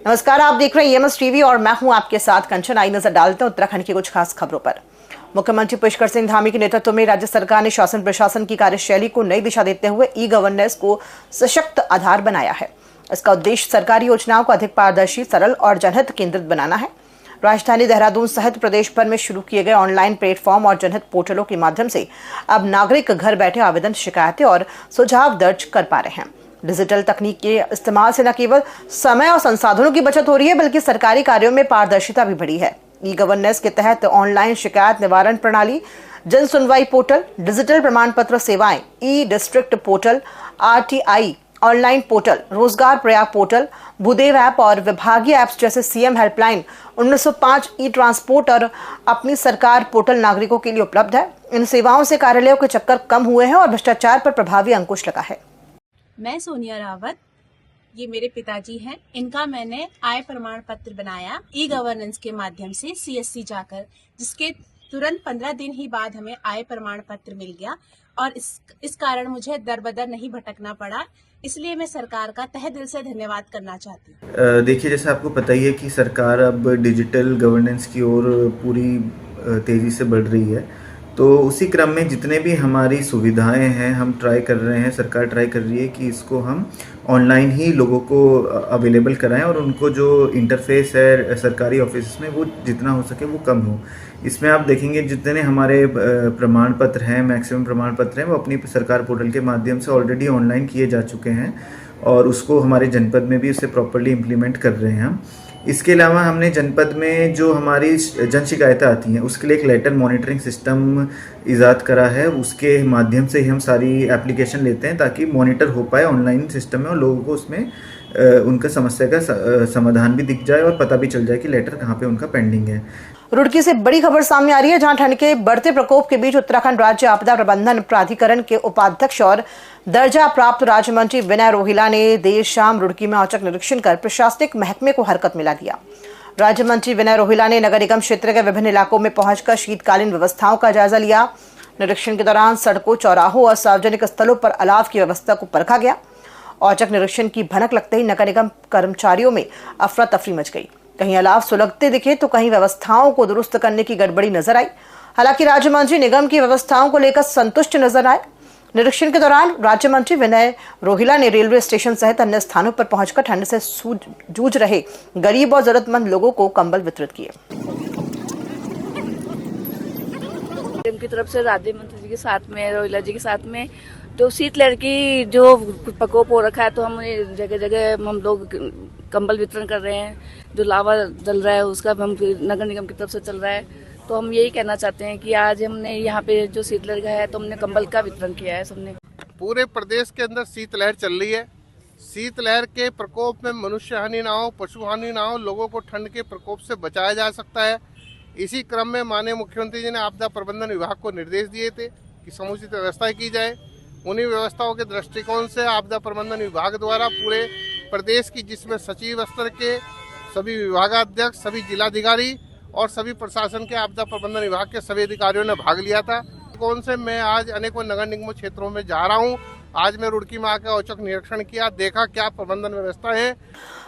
नमस्कार, आप देख रहे हैं EMS टीवी और मैं हूं आपके साथ कंचन। आई नजर डालते हैं उत्तराखंड की कुछ खास खबरों पर। मुख्यमंत्री पुष्कर सिंह धामी के नेतृत्व में राज्य सरकार ने शासन प्रशासन की कार्यशैली को नई दिशा देते हुए ई-गवर्नेंस को सशक्त आधार बनाया है। इसका उद्देश्य सरकारी योजनाओं को अधिक पारदर्शी, सरल और जनहित केंद्रित बनाना है। राजधानी देहरादून सहित प्रदेश भर में शुरू किए गए ऑनलाइन प्लेटफॉर्म और जनहित पोर्टलों के माध्यम से अब नागरिक घर बैठे आवेदन, शिकायतें और सुझाव दर्ज कर पा रहे हैं। डिजिटल तकनीक के इस्तेमाल से न केवल समय और संसाधनों की बचत हो रही है, बल्कि सरकारी कार्यों में पारदर्शिता भी बढ़ी है। ई-गवर्नेंस के तहत ऑनलाइन शिकायत निवारण प्रणाली, जन सुनवाई पोर्टल, डिजिटल प्रमाण पत्र सेवाएं, e district portal, RTI online portal, रोजगार प्रयाग पोर्टल, भूदेव ऐप और विभागीय ऐप्स जैसे CM हेल्पलाइन, 1905 ई-ट्रांसपोर्ट और अपनी सरकार पोर्टल नागरिकों के लिए उपलब्ध है। इन सेवाओं से कार्यालयों के चक्कर कम हुए हैं और भ्रष्टाचार पर प्रभावी अंकुश लगा है। मैं सोनिया रावत, ये मेरे पिताजी हैं। इनका मैंने आय प्रमाण पत्र बनाया ई-गवर्नेंस के माध्यम से CSC जाकर, जिसके तुरंत 15 दिन ही बाद हमें आय प्रमाण पत्र मिल गया और इस कारण मुझे दर बदर नहीं भटकना पड़ा। इसलिए मैं सरकार का तहे दिल से धन्यवाद करना चाहती हूँ। देखिए, जैसा आपको पता ही है कि सरकार अब डिजिटल गवर्नेंस की ओर पूरी तेज़ी से बढ़ रही है। तो उसी क्रम में जितने भी हमारी सुविधाएं हैं, हम ट्राई कर रहे हैं, सरकार ट्राई कर रही है कि इसको हम ऑनलाइन ही लोगों को अवेलेबल कराएं और उनको जो इंटरफेस है सरकारी ऑफिस में वो जितना हो सके वो कम हो। इसमें आप देखेंगे जितने हमारे प्रमाण पत्र हैं, मैक्सिमम प्रमाण पत्र हैं, वो अपनी सरकार पोर्टल के माध्यम से ऑलरेडी ऑनलाइन किए जा चुके हैं और उसको हमारे जनपद में भी उसे प्रॉपर्ली इम्प्लीमेंट कर रहे हैं हम। इसके अलावा हमने जनपद में जो हमारी जन शिकायतें आती हैं उसके लिए एक लेटर मॉनिटरिंग सिस्टम ईजाद करा है। उसके माध्यम से ही हम सारी एप्लीकेशन लेते हैं ताकि मॉनिटर हो पाए ऑनलाइन सिस्टम में और लोगों को उसमें उनका समस्या का समाधान भी दिख जाए और पता भी चल जाए कि लेटर कहाँ पे उनका पेंडिंग है। रुड़की से बड़ी खबर सामने आ रही है, जहां ठंड के बढ़ते प्रकोप के बीच उत्तराखंड राज्य आपदा प्रबंधन प्राधिकरण के उपाध्यक्ष और दर्जा प्राप्त राज्य मंत्री विनय रोहिला ने देर शाम रुड़की में औचक निरीक्षण कर प्रशासनिक महकमे को हरकत मिला दिया। राज्य मंत्री विनय रोहिला ने नगर निगम क्षेत्र के विभिन्न इलाकों में पहुंचकर शीतकालीन व्यवस्थाओं का जायजा लिया। निरीक्षण के दौरान सड़कों, चौराहों और सार्वजनिक स्थलों पर अलाव की व्यवस्था को परखा गया। औचक निरीक्षण की भनक लगते ही नगर निगम कर्मचारियों में अफरा तफरी मच गई। कहीं अलाव सुलगते दिखे तो कहीं व्यवस्थाओं को दुरुस्त करने की गड़बड़ी नजर आई। हालांकि राज्य मंत्री निगम की व्यवस्थाओं को लेकर संतुष्ट नजर आए। निरीक्षण के दौरान राज्य मंत्री विनय रोहिला ने रेलवे स्टेशन सहित अन्य स्थानों पर पहुंचकर ठंड से जूझ रहे गरीब और जरूरतमंद लोगों को कंबल वितरित किए। की तरफ से राज्य मंत्री जी के साथ में, रोहिला जी के साथ में, तो शीतलहर की जो प्रकोप हो रखा है, तो हम जगह जगह हम लोग कंबल वितरण कर रहे हैं। जो लावा जल रहा है उसका हम नगर निगम की तरफ से चल रहा है। तो हम यही कहना चाहते हैं कि आज हमने यहाँ पे जो शीतलहर है तो हमने कंबल का वितरण किया है सबने। पूरे प्रदेश के अंदर शीतलहर चल रही है। शीतलहर के प्रकोप में मनुष्य हानि ना हो, पशु हानि ना हो, लोगों को ठंड के प्रकोप से बचाया जा सकता है। इसी क्रम में माननीय मुख्यमंत्री जी ने आपदा प्रबंधन विभाग को निर्देश दिए थे कि समुचित व्यवस्था की जाए। उन्हीं व्यवस्थाओं के दृष्टिकोण से आपदा प्रबंधन विभाग द्वारा पूरे प्रदेश की, जिसमें सचिव स्तर के सभी विभागाध्यक्ष, सभी जिलाधिकारी और सभी प्रशासन के आपदा प्रबंधन विभाग के सभी अधिकारियों ने भाग लिया था। कौन से मैं आज अनेकों नगर निगम क्षेत्रों में जा रहा हूँ। आज मैं रुड़की में आकर औचक निरीक्षण किया, देखा क्या प्रबंधन व्यवस्था है।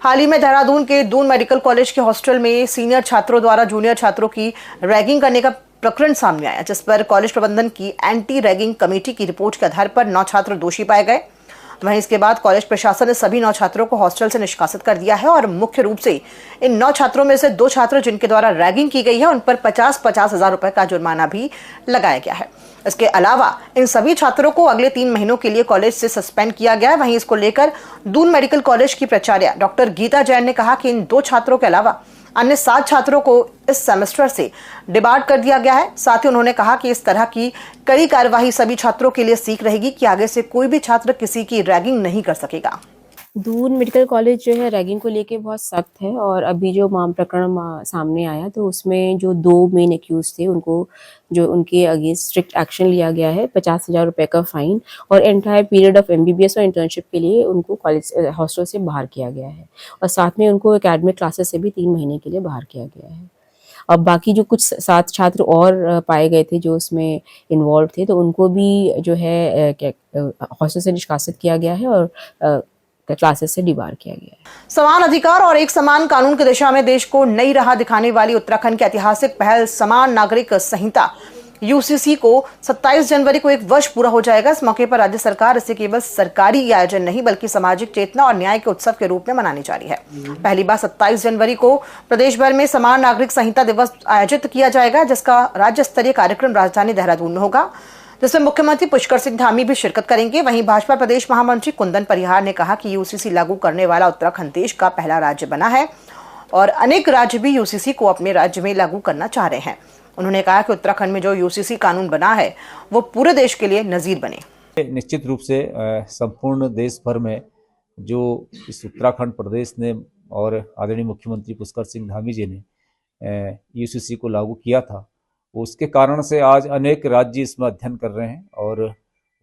हाल ही में देहरादून के दून मेडिकल कॉलेज के हॉस्टल में सीनियर छात्रों द्वारा जूनियर छात्रों की रैगिंग करने का प्रकरण सामने आया, जिस पर कॉलेज प्रबंधन की एंटी रैगिंग कमेटी की रिपोर्ट के आधार पर 9 छात्र दोषी पाए गए। वहीं इसके बाद कॉलेज प्रशासन ने सभी 9 छात्रों को हॉस्टल से निष्कासित कर दिया है और मुख्य रूप से इन 9 छात्रों में से 2 छात्र जिनके द्वारा रैगिंग की गई है उन पर 50-50 हजार रुपए का जुर्माना भी लगाया गया है। इसके अलावा इन सभी छात्रों को अगले 3 महीनों के लिए कॉलेज से सस्पेंड किया गया है। वहीं इसको लेकर दून मेडिकल कॉलेज की प्राचार्य डॉक्टर गीता जैन ने कहा कि इन 2 छात्रों के अलावा अन्य 7 छात्रों को इस सेमेस्टर से डिबार्ड कर दिया गया है। साथ ही उन्होंने कहा कि इस तरह की कड़ी कार्यवाही सभी छात्रों के लिए सीख रहेगी कि आगे से कोई भी छात्र किसी की रैगिंग नहीं कर सकेगा। दून मेडिकल कॉलेज जो है रैगिंग को लेके बहुत सख्त है और अभी जो प्रकरण सामने आया तो उसमें जो 2 मेन एक्यूज थे उनको जो उनके अगेंस्ट स्ट्रिक्ट एक्शन लिया गया है, 50,000 रुपए का फाइन और एंटायर पीरियड ऑफ MBBS और इंटर्नशिप के लिए उनको कॉलेज हॉस्टल से बाहर किया गया है और साथ में उनको एकेडमिक क्लासेस से भी 3 महीने के लिए बाहर किया गया है। अब बाकी जो कुछ 7 छात्र और पाए गए थे जो उसमें इन्वॉल्व थे तो उनको भी जो है हॉस्टल से निष्कासित किया गया है और क्लासेस से डिबार किया गया है। समान अधिकार और एक समान कानून की दिशा में देश को नई राह दिखाने वाली उत्तराखंड की ऐतिहासिक पहल समान नागरिक संहिता यूसीसी को 27 जनवरी को 1 वर्ष पूरा हो जाएगा। इस मौके पर राज्य सरकार इसे केवल सरकारी आयोजन नहीं बल्कि सामाजिक चेतना और न्याय के उत्सव के रूप में मनाने जा रही है। पहली बार 27 जनवरी को प्रदेश भर में समान नागरिक संहिता दिवस आयोजित किया जाएगा, जिसका राज्य स्तरीय कार्यक्रम राजधानी देहरादून में होगा, जिसमें मुख्यमंत्री पुष्कर सिंह धामी भी शिरकत करेंगे। वहीं भाजपा प्रदेश महामंत्री कुंदन परिहार ने कहा कि यूसीसी लागू करने वाला उत्तराखंड देश का पहला राज्य बना है और अनेक राज्य भी यूसीसी को अपने राज्य में लागू करना चाह रहे हैं। उन्होंने कहा कि उत्तराखंड में जो यूसीसी कानून बना है वो पूरे देश के लिए नजीर बने। निश्चित रूप से संपूर्ण देश भर में जो इस उत्तराखंड प्रदेश ने और आदरणीय मुख्यमंत्री पुष्कर सिंह धामी जी ने यूसीसी को लागू किया था, उसके कारण से आज अनेक राज्य इसमें अध्ययन कर रहे हैं और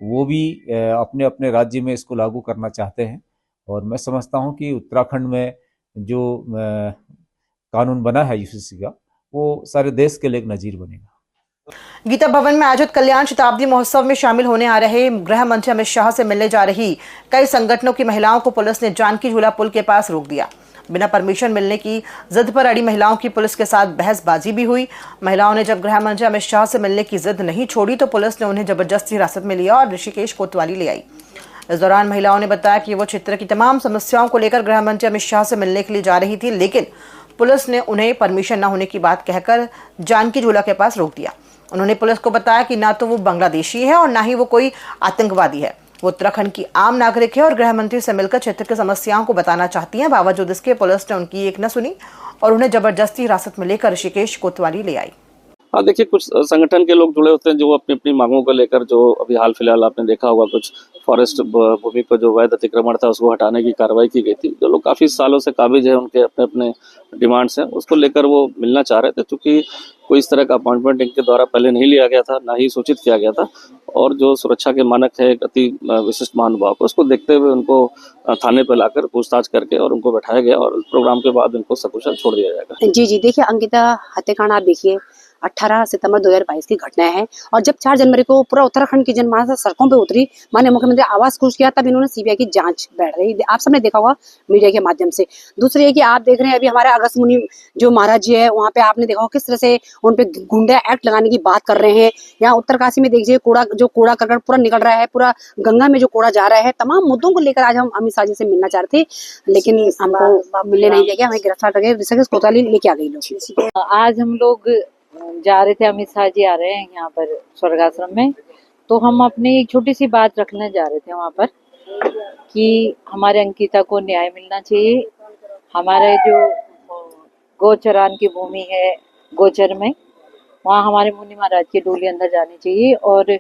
वो भी अपने अपने राज्य में इसको लागू करना चाहते हैं। और मैं समझता हूं कि उत्तराखंड में जो कानून बना है यूसीसी का, वो सारे देश के लिए एक नजीर बनेगा। गीता भवन में आयोजित कल्याण शताब्दी महोत्सव में शामिल होने आ रहे गृह मंत्री अमित शाह से मिलने जा रही कई संगठनों की महिलाओं को पुलिस ने जानकी झूला पुल के पास रोक दिया। बिना परमिशन मिलने की जिद पर अड़ी महिलाओं की पुलिस के साथ बहसबाजी भी हुई। महिलाओं ने जब गृह मंत्री अमित शाह से मिलने की जिद नहीं छोड़ी तो पुलिस ने उन्हें जबरदस्ती हिरासत में लिया और ऋषिकेश कोतवाली ले आई। इस दौरान महिलाओं ने बताया कि वो क्षेत्र की तमाम समस्याओं को लेकर गृह मंत्री अमित शाह से मिलने के लिए जा रही थी, लेकिन पुलिस ने उन्हें परमिशन न होने की बात कहकर जानकी झूला के पास रोक दिया। उन्होंने पुलिस को बताया कि ना तो वो बांग्लादेशी है और ना ही वो कोई आतंकवादी है, वो उत्तराखंड की आम नागरिक है और गृह मंत्री से मिलकर क्षेत्र की समस्याओं को बताना चाहती हैं। बावजूद इसके पुलिस ने उनकी एक न सुनी और उन्हें जबरदस्ती हिरासत में लेकर ऋषिकेश कोतवाली ले आई। हाँ, देखिए, कुछ संगठन के लोग जुड़े होते हैं जो अपनी अपनी मांगों को लेकर, जो अभी हाल फिलहाल आपने देखा होगा कुछ फॉरेस्ट भूमि पर जो अवैध अतिक्रमण था उसको हटाने की कार्रवाई की गई थी। जो लोग काफ़ी सालों से काबिज है, उनके अपने अपने डिमांड्स हैं, उसको लेकर वो मिलना चाह रहे थे। क्योंकि कोई इस तरह का अपॉइंटमेंट इनके द्वारा पहले नहीं लिया गया था, ना ही सूचित किया गया था, और जो सुरक्षा के मानक है एक अति विशिष्ट महानुभाव को, उसको देखते हुए उनको थाने पर लाकर पूछताछ करके और उनको बैठाया गया और प्रोग्राम के बाद उनको सकुशल छोड़ दिया जाएगा। जी, देखिए, अंकिता हत्याकांड आप देखिए 18 सितंबर 2022 की घटना है और जब 4 जनवरी को पूरा उत्तराखंड की जनमानस सड़कों पे उतरी, माननीय मुख्यमंत्री आवाज कूच किया, तब इन्होंने सीबीआई की जांच बैठ रही, आप सबने देखा होगा मीडिया के माध्यम से। दूसरी है कि आप देख रहे हैं अभी हमारे अगस्त मुनि जो महाराज जी है, वहाँ पे आपने देखा होगा किस तरह से उन पे गुंडा एक्ट लगाने की बात कर रहे हैं। यहाँ उत्तरकाशी में देखिए कूड़ा करकट पूरा निकल रहा है, पूरा गंगा में जो कूड़ा जा रहा है। तमाम मुद्दों को लेकर आज हम अमित शाह जी से मिलना चाह रहे थे, लेकिन हमको मिलने नहीं दिया गया, हमें गिरफ्तार करके ऋषिकेश कोतवाली लेके आ गई लोग। आज हम लोग जा रहे थे, अमित शाह जी आ रहे हैं यहाँ पर स्वर्गाश्रम में, तो हम अपनी एक छोटी सी बात रखने जा रहे थे वहाँ पर कि हमारे अंकिता को न्याय मिलना चाहिए। हमारे जो गोचरान की भूमि है गोचर में, वहाँ हमारे मुनि महाराज की डोली अंदर जानी चाहिए। और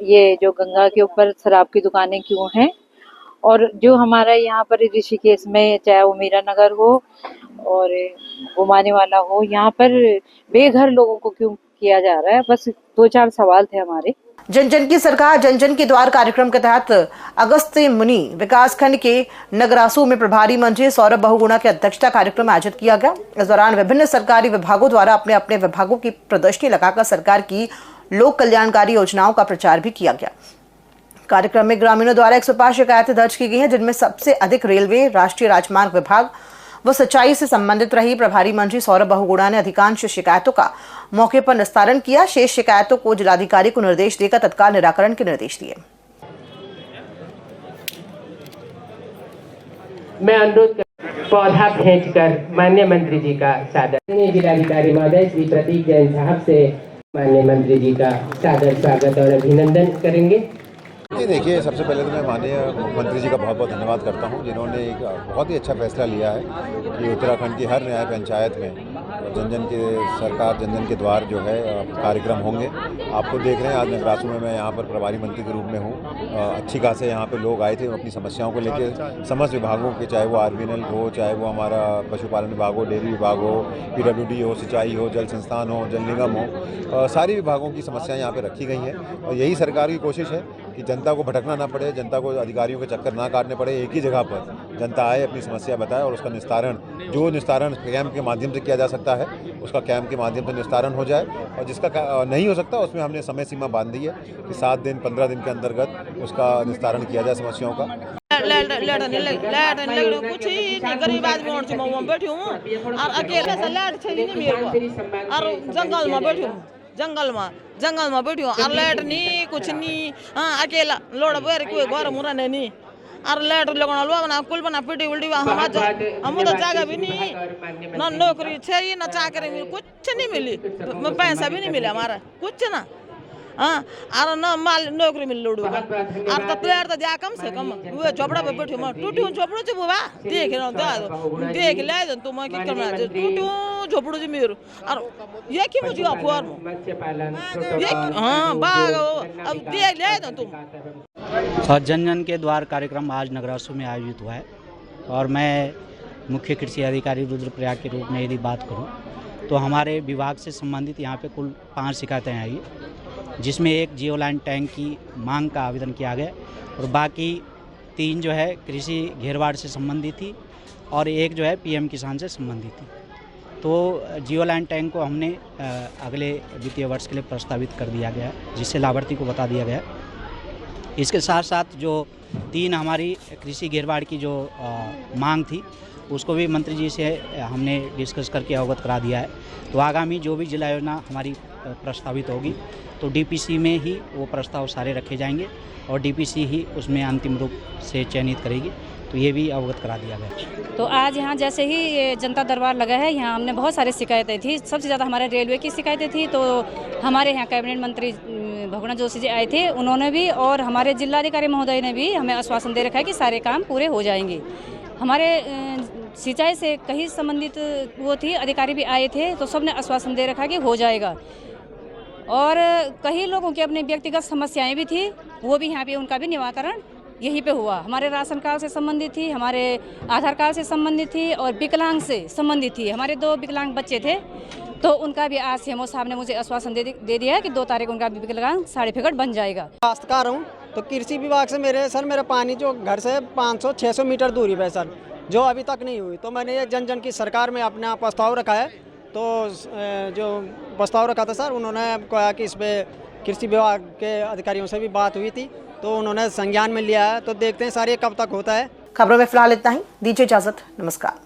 ये जो गंगा के ऊपर शराब की दुकानें क्यों हैं, और जो हमारा यहाँ पर ऋषिकेश में चाहे वो मीरा नगर हो और घुमाने वाला हो, यहाँ पर बेघर लोगों को क्यों किया जा रहा है, बस 2-4 सवाल थे हमारे। जन जन की सरकार जन जन के द्वार कार्यक्रम के तहत अगस्त मुनि विकासखंड के नगरासू में प्रभारी मंत्री सौरभ बहुगुणा की अध्यक्षता कार्यक्रम आयोजित किया गया। इस दौरान विभिन्न सरकारी विभागों द्वारा अपने अपने विभागों की प्रदर्शनी लगाकर सरकार की लोक कल्याणकारी योजनाओं का प्रचार भी किया गया। कार्यक्रम में ग्रामीणों द्वारा 105 शिकायतें दर्ज की गई हैं, जिनमें सबसे अधिक रेलवे, राष्ट्रीय राजमार्ग विभाग व सिंचाई से संबंधित रही। प्रभारी मंत्री सौरभ बहुगुणा ने अधिकांश शिकायतों का मौके पर निस्तारण किया। शेष शिकायतों को जिलाधिकारी को निर्देश देकर तत्काल निराकरण के निर्देश दिए। मैं अनुरोध पौधा भेजकर माननीय मंत्री जी का सादर जिलाधिकारी महोदय श्री प्रतीक जैन साहब से माननीय मंत्री जी का सादर स्वागत और अभिनंदन करेंगे। जी, देखिए, सबसे पहले तो मैं माननीय मुख्यमंत्री जी का बहुत बहुत धन्यवाद करता हूं, जिन्होंने एक बहुत ही अच्छा फैसला लिया है कि उत्तराखंड की हर न्याय पंचायत में जन जन के सरकार जन जन के द्वार जो है कार्यक्रम होंगे। आपको देख रहे हैं आज नगरासू में मैं यहाँ पर प्रभारी मंत्री के रूप में हूँ। अच्छी खासे यहाँ पे लोग आए थे अपनी समस्याओं को लेकर, समस्त विभागों के, चाहे वो आरबीएनएल हो, चाहे वो हमारा पशुपालन विभाग हो, डेयरी विभाग हो, पीडब्ल्यूडी हो, सिंचाई हो, जल संस्थान हो, जल निगम हो, सारी विभागों की समस्याएं यहाँ पे रखी गई हैं। और यही सरकार की कोशिश है कि जनता को भटकना ना पड़े, जनता को अधिकारियों के चक्कर ना काटने पड़े, एक ही जगह पर जनता आए, अपनी समस्या बताए और उसका निस्तारण, जो निस्तारण कैंप के माध्यम से किया जा सकता है उसका कैंप के माध्यम से निस्तारण हो जाए, और जिसका नहीं हो सकता उसमें हमने समय सीमा बांध दी है कि 7 दिन 15 दिन के अंतर्गत उसका निस्तारण किया जाए समस्याओं का। कुछ ही नहीं, गरीब आदमी मैं बैठी हूँ और अकेले से लाइट चाहिए नहीं मेरे को, और जंगल में बैठी हूँ, जंगल में बैठी हूँ और लाइट नहीं कुछ नहीं। हाँ अकेला लोड़ बेर कोई घर मुरा नहीं और लाइट लगना लो बना कुल बना पिटी उल्टी हम तो जागा भी नहीं, ना नौकरी चाहिए ना चाकरी मिली, कुछ नहीं मिली, पैसा भी नहीं मिला हमारा कुछ ना। हाँ और न माल नौकरी मिल लोडू और तो प्लेयर तो जा कम से कम वो झोपड़ा पे बैठी मैं टूटू झोपड़ो जो बुआ देख देख ले तो मैं क्या करना टूटू झोपड़ो जो मेरे और ये की मुझे अफवार ये हाँ बाग अब देख ले तुम। और जन जन के द्वार कार्यक्रम आज नगरासू में आयोजित हुआ है और मैं मुख्य कृषि अधिकारी रुद्रप्रयाग के रूप में यदि बात करूं तो हमारे विभाग से संबंधित यहाँ पे कुल 5 शिकायतें आई, जिसमें एक जियो लाइन टैंक की मांग का आवेदन किया गया और बाकी 3 जो है कृषि घेरवाड़ से संबंधित थी और एक जो है पीएम किसान से संबंधित थी। तो जियो लाइन टैंक को हमने अगले वित्तीय वर्ष के लिए प्रस्तावित कर दिया गया, जिससे लाभार्थी को बता दिया गया। इसके साथ साथ जो 3 हमारी कृषि घेरवाड़ की जो मांग थी उसको भी मंत्री जी से हमने डिस्कस करके अवगत करा दिया है। तो आगामी जो भी जिला योजना हमारी प्रस्तावित होगी तो डीपीसी में ही वो प्रस्ताव सारे रखे जाएंगे और डीपीसी ही उसमें अंतिम रूप से चयनित करेगी। तो ये भी अवगत करा दिया गया। तो आज यहाँ जैसे ही ये जनता दरबार लगा है, यहाँ हमने बहुत सारी शिकायतें थी। सबसे ज़्यादा हमारे रेलवे की शिकायतें थी। तो हमारे यहाँ कैबिनेट मंत्री भगुना जोशी जी आए थे, उन्होंने भी और हमारे जिलाधिकारी महोदय ने भी हमें आश्वासन दे रखा है कि सारे काम पूरे हो जाएंगे। हमारे सिंचाई से कहीं संबंधित वो थी, अधिकारी भी आए थे, तो सबने आश्वासन दे रखा कि हो जाएगा। और कई लोगों की अपनी व्यक्तिगत समस्याएं भी थी, वो भी यहाँ पे उनका भी निवारण यहीं पे हुआ। हमारे राशन कार्ड से संबंधित थी, हमारे आधार कार्ड से संबंधित थी और विकलांग से संबंधित थी। हमारे 2 विकलांग बच्चे थे, तो उनका भी आज सीएमओ साहब ने मुझे आश्वासन दे दिया है कि 2 तारीख उनका भी विकलांग सर्टिफिकेट बन जाएगा। काश्तकार हूँ, तो कृषि विभाग से मेरा पानी जो घर से 500-600 मीटर दूरी पे सर, जो अभी तक नहीं हुई। तो मैंने ये जन जन की सरकार में अपना प्रस्ताव रखा है। तो जो प्रस्ताव रखा था सर, उन्होंने कहा कि इस पर कृषि विभाग के अधिकारियों से भी बात हुई थी, तो उन्होंने संज्ञान में लिया है। तो देखते हैं सर ये कब तक होता है। खबरों में फिलहाल इतना ही, दीजिए इजाजत, नमस्कार।